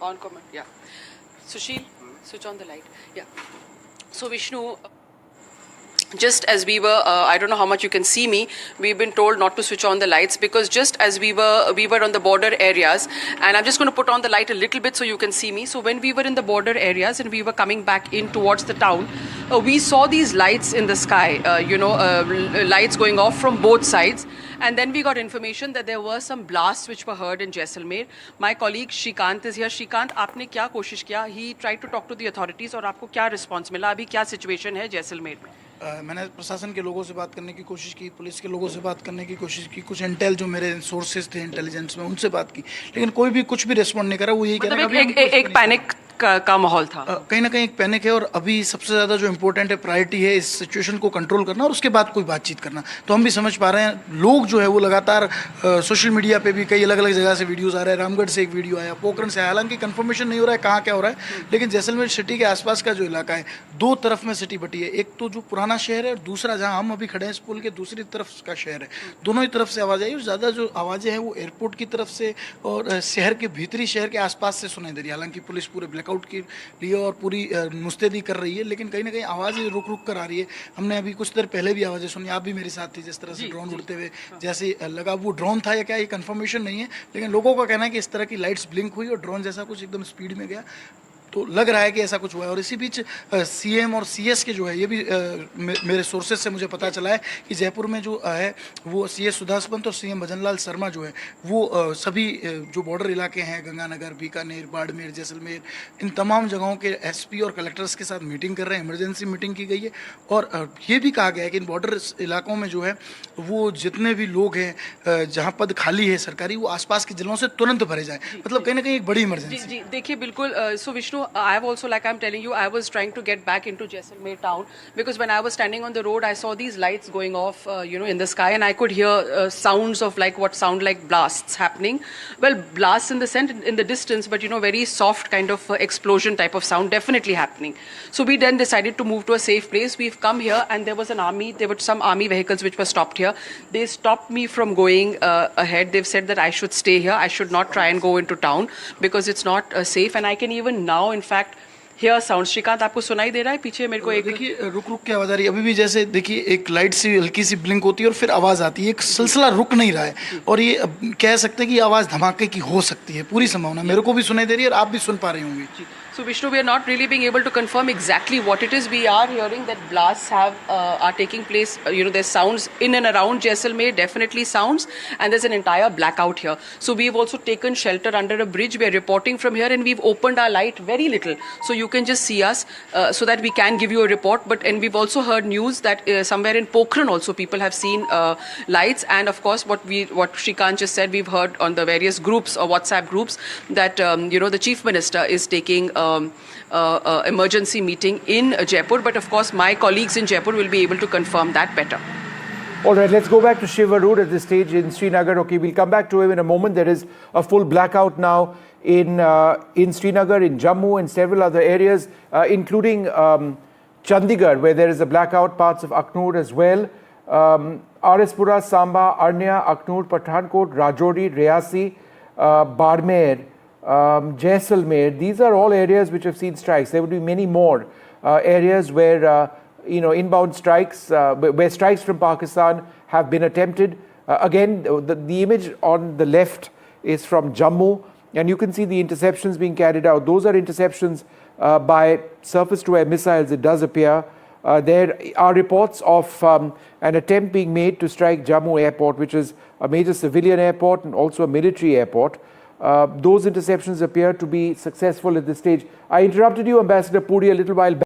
On comment, yeah. Sushil, switch on the light. Yeah. So Vishnu, just as we were, I don't know how much you can see me, we've been told not to switch on the lights because just as we were on the border areas, and I'm just going to put on the light a little bit so you can see me. So when we were in the border areas and we were coming back in towards the town, we saw these lights in the sky, lights going off from both sides. And then we got information that there were some blasts which were heard in Jaisalmer. My colleague Shrikant is here. Shrikant, आपने क्या कोशिश किया? He tried to talk to the authorities और आपको क्या response मिला? अभी क्या situation है जैसलमेर में? मैंने प्रशासन के लोगों से बात करने की कोशिश की, पुलिस के लोगों से बात करने की कोशिश की, कुछ इंटेल जो मेरे सोर्सेज थे इंटेलिजेंस में उनसे बात की, लेकिन कोई भी कुछ भी रिस्पॉन्ड नहीं करा। वो यही कह रहा है एक पैनिक का माहौल था। कहीं ना कहीं एक पैनिक है और अभी सबसे ज़्यादा जो इम्पोर्टेंट है प्रायोरिटी है इस सिचुएशन को कंट्रोल करना और उसके बाद कोई बातचीत करना। तो हम भी समझ पा रहे हैं लोग जो है वो लगातार सोशल मीडिया पे भी कई अलग अलग जगह से वीडियोस आ रहे हैं। रामगढ़ से एक वीडियो आया, पोखरण से, हालांकि कंफर्मेशन नहीं हो रहा है कहाँ क्या हो रहा है, लेकिन जैसलमेर सिटी के आसपास का जो इलाका है, दो तरफ में सिटी बटी है। एक तो जो पुराना शहर है और दूसरा जहाँ हम अभी खड़े हैं इस पुल के दूसरी तरफ का शहर है। दोनों ही तरफ से आवाज़ आई और ज़्यादा जो आवाज़ें हैं वो एयरपोर्ट की तरफ से और शहर के भीतरी शहर के आसपास से सुनाई दे रही है। हालांकि पुलिस पूरे ब्लैकआउट की लिए और पूरी मुस्तैदी कर रही है, लेकिन कहीं ना कहीं आवाज़ें रुक रुक कर आ रही है। हमने अभी कुछ देर पहले भी आवाज़ें सुनी, आप भी मेरे साथ थी, जिस तरह से ड्रोन उड़ते हुए जैसे लगा वो ड्रोन था या क्या ये कंफर्मेशन नहीं है, लेकिन लोगों का कहना है कि इस तरह की लाइट्स ब्लिंक हुई और ड्रोन जैसा कुछ एकदम स्पीड में गया, तो लग रहा है कि ऐसा कुछ हुआ है। और इसी बीच सीएम और सीएस के जो है ये भी मेरे सोर्सेज से मुझे पता चला है कि जयपुर में जो है वो सीएस सुधांशु पंत और सीएम भजन लाल शर्मा जो है वो सभी जो बॉर्डर इलाके हैं गंगानगर, बीकानेर, बाड़मेर, जैसलमेर, इन तमाम जगहों के एसपी और कलेक्टर्स के साथ मीटिंग कर रहे हैं। इमरजेंसी मीटिंग की गई है और ये भी कहा गया है कि इन बॉर्डर इलाकों में जो है वो जितने भी लोग हैं जहाँ पद खाली है सरकारी, वो आसपास के जिलों से तुरंत भरे जाए। मतलब कहीं ना कहीं एक बड़ी इमरजेंसी। जी देखिए बिल्कुल। सो Vishnu, I have also, like I'm telling you, I was trying to get back into Jaisalmer town because when I was standing on the road, I saw these lights going off, in the sky, and I could hear sounds of like what sound like blasts happening. Well, blasts in the sense in the distance, but very soft kind of explosion type of sound definitely happening. So we then decided to move to a safe place. We've come here, and there was an army. There were some army vehicles which were stopped here. They stopped me from going ahead. They've said that I should stay here. I should not try and go into town because it's not safe. And I can even now, in fact, hear sound. Shrikant, आपको सुनाई दे रहा है पीछे मेरे को? एक देखिए रुक रुक के आवाज़ आ रही है अभी भी, जैसे देखिए एक लाइट सी हल्की सी ब्लिंक होती है और फिर आवाज़ आती है। एक सिलसिला रुक नहीं रहा है और ये कह सकते हैं कि आवाज़ धमाके की हो सकती है, पूरी संभावना मेरे को भी सुनाई दे रही है और आप भी सुन पा रही होंगी। So Vishnu, we are not really being able to confirm exactly what it is. We are hearing that blasts are taking place. There's sounds in and around Jaisalmer, definitely sounds, and there's an entire blackout here. So we've also taken shelter under a bridge. We are reporting from here, and we've opened our light very little, so you can just see us, so that we can give you a report. And we've also heard news that somewhere in Pokhran also people have seen lights. And of course, what Shrikant just said, we've heard on the various groups or WhatsApp groups that the Chief Minister is taking emergency meeting in Jaipur, but of course my colleagues in Jaipur will be able to confirm that better. All right, let's go back to Shiv Arur at this stage in Srinagar. Okay, we'll come back to him in a moment. There is a full blackout now in Srinagar, in Jammu, and several other areas, including Chandigarh, where there is a blackout, parts of Aknoor as well. Arispura, Samba, Arnya, Aknoor, Pathankot, Rajouri, Riyasi, Barmer, Jaisalmer, these are all areas which have seen strikes. There would be many more areas where inbound strikes, where strikes from Pakistan have been attempted. Again, the image on the left is from Jammu, and you can see the interceptions being carried out. Those are interceptions by surface-to-air missiles, it does appear. There are reports of an attempt being made to strike Jammu airport, which is a major civilian airport and also a military airport. Those interceptions appear to be successful at this stage. I interrupted you, Ambassador Puri, a little while back.